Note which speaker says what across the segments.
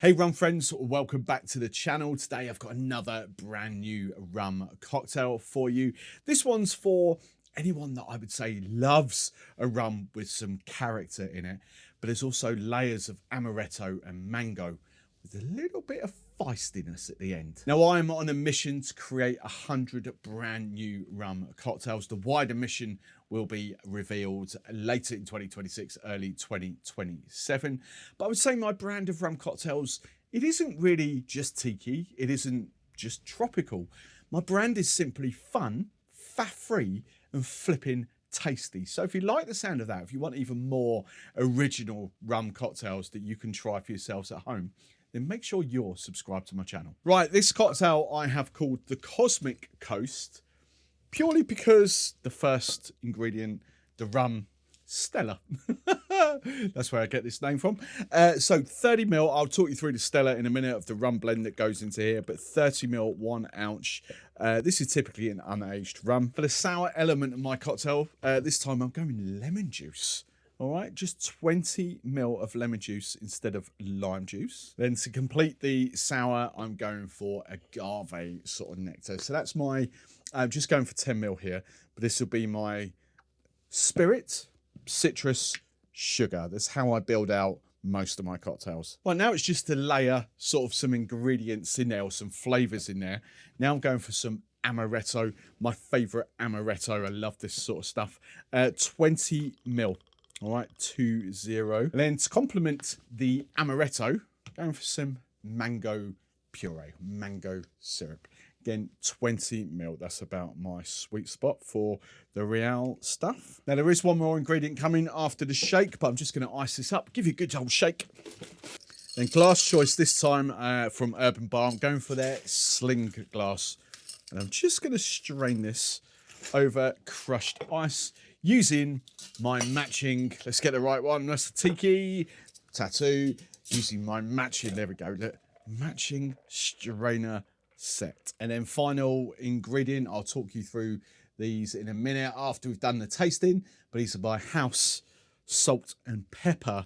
Speaker 1: Hey rum friends, welcome back to the channel. Today I've got another brand new rum cocktail for you. This one's for anyone that I would say loves a rum with some character in it, but there's also layers of amaretto and mango with a little bit of feistiness at the end. Now I'm on a mission to create 100 brand new rum cocktails. The wider mission will be revealed later in 2026, early 2027. But I would say my brand of rum cocktails, it isn't really just tiki. It isn't just tropical. My brand is simply fun, faff-free and flipping tasty. So if you like the sound of that, if you want even more original rum cocktails that you can try for yourselves at home, then make sure you're subscribed to my channel. Right, this cocktail I have called the Cosmic Coast, purely because the first ingredient, the rum, Stella. That's where I get this name from. So 30 ml, I'll talk you through the Stella in a minute of the rum blend that goes into here, but 30 ml, 1 ounce. This is typically an unaged rum. For the sour element of my cocktail, this time I'm going lemon juice. All right, just 20 ml of lemon juice instead of lime juice. Then to complete the sour, I'm going for agave sort of nectar. So that's my, I'm just going for 10 ml here, but this will be my spirit, citrus, sugar. That's how I build out most of my cocktails. Well, now it's just to layer sort of some ingredients in there or some flavors in there. Now I'm going for some amaretto, my favorite amaretto. I love this sort of stuff. 20 ml. All right, 20. And then to complement the amaretto, going for some mango puree, mango syrup. Again, 20 ml. That's about my sweet spot for the Real stuff. Now, there is one more ingredient coming after the shake, but I'm just going to ice this up, give you a good old shake. Then glass choice this time from Urban Bar. I'm going for their sling glass. And I'm just going to strain this over crushed ice using my matching, let's get the right one, that's the Tiki Tattoo, using my matching, there we go, look, matching strainer set. And then final ingredient, I'll talk you through these in a minute after we've done the tasting, but these are my house salt and pepper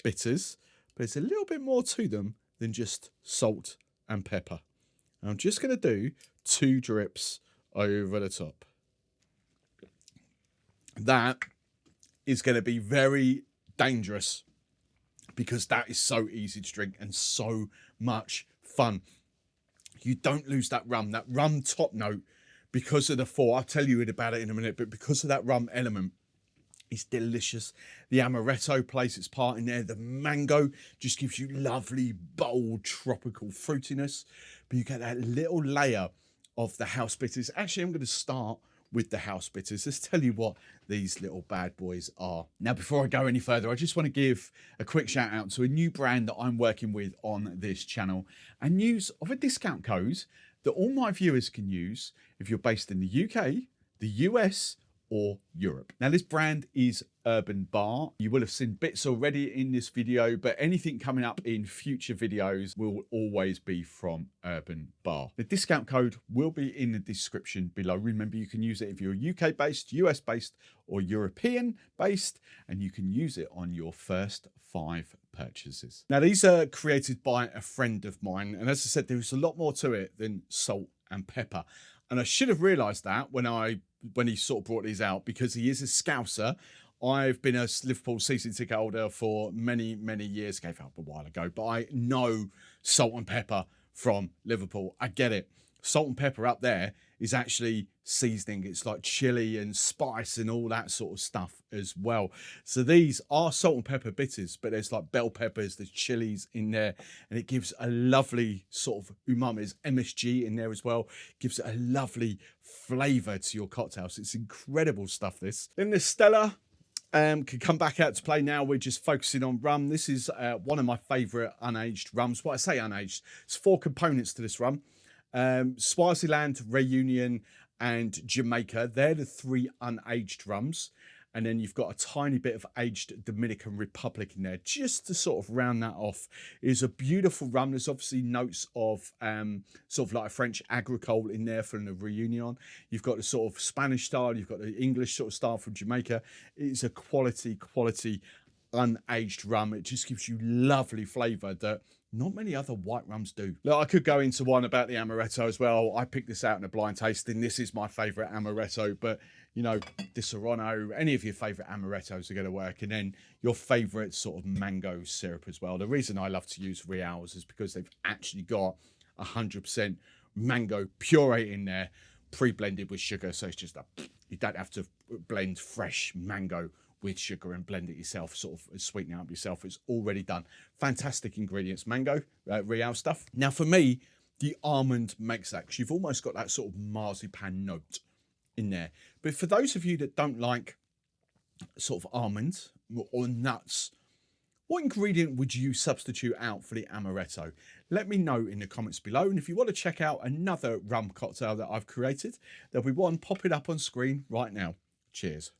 Speaker 1: bitters, but it's a little bit more to them than just salt and pepper. And I'm just going to do 2 drips over the top. That is going to be very dangerous because that is so easy to drink and so much fun. You don't lose that rum top note because of the 4. I'll tell you about it in a minute, but because of that rum element, it's delicious. The amaretto plays its part in there. The mango just gives you lovely, bold, tropical fruitiness, but you get that little layer of the house bitters. Actually, I'm going to start with the house bitters. Let's tell you what these little bad boys are. Now, before I go any further, I just want to give a quick shout out to a new brand that I'm working with on this channel and use of a discount code that all my viewers can use if you're based in the UK, the US, or Europe. Now, this brand is Urban Bar. You will have seen bits already in this video, but anything coming up in future videos will always be from Urban Bar. The discount code will be in the description below. Remember, you can use it if you're UK based, US based, or European based, and you can use it on your first 5 purchases. Now, these are created by a friend of mine, and as I said, there's a lot more to it than salt and pepper. And I should have realized that when he sort of brought these out, because he is a Scouser. I've been a Liverpool season ticket holder for many, many years. Gave up a while ago, but I know salt and pepper from Liverpool. I get it. Salt and pepper up there is actually seasoning. It's like chili and spice and all that sort of stuff as well. So these are salt and pepper bitters, but there's like bell peppers, there's chilies in there, and it gives a lovely sort of umami. There's MSG in there as well. Gives it a lovely flavor to your cocktails. It's incredible stuff, this. Then the Stella can come back out to play now. We're just focusing on rum. This is one of my favorite unaged rums. What I say unaged, it's 4 components to this rum. Swaziland, Reunion, and Jamaica. They're the 3 unaged rums. And then you've got a tiny bit of aged Dominican Republic in there, just to sort of round that off. It's a beautiful rum. There's obviously notes of sort of like a French agricole in there from the Reunion. You've got the sort of Spanish style. You've got the English sort of style from Jamaica. It's a quality unaged rum. It just gives you lovely flavour that not many other white rums do. Look, I could go into one about the amaretto as well. I picked this out in a blind tasting. This is my favourite amaretto, but you know, the Serrano, any of your favourite amarettos are going to work. And then your favourite sort of mango syrup as well. The reason I love to use Reals is because they've actually got 100% mango puree in there, pre-blended with sugar. So it's just you don't have to blend fresh mango with sugar and blend it yourself, sort of sweeten it up yourself. It's already done. Fantastic ingredients, mango, Real stuff. Now for me, the almond makes that, because you've almost got that sort of marzipan note in there. But for those of you that don't like sort of almonds or nuts, what ingredient would you substitute out for the amaretto? Let me know in the comments below. And if you want to check out another rum cocktail that I've created, there'll be one popping up on screen right now. Cheers.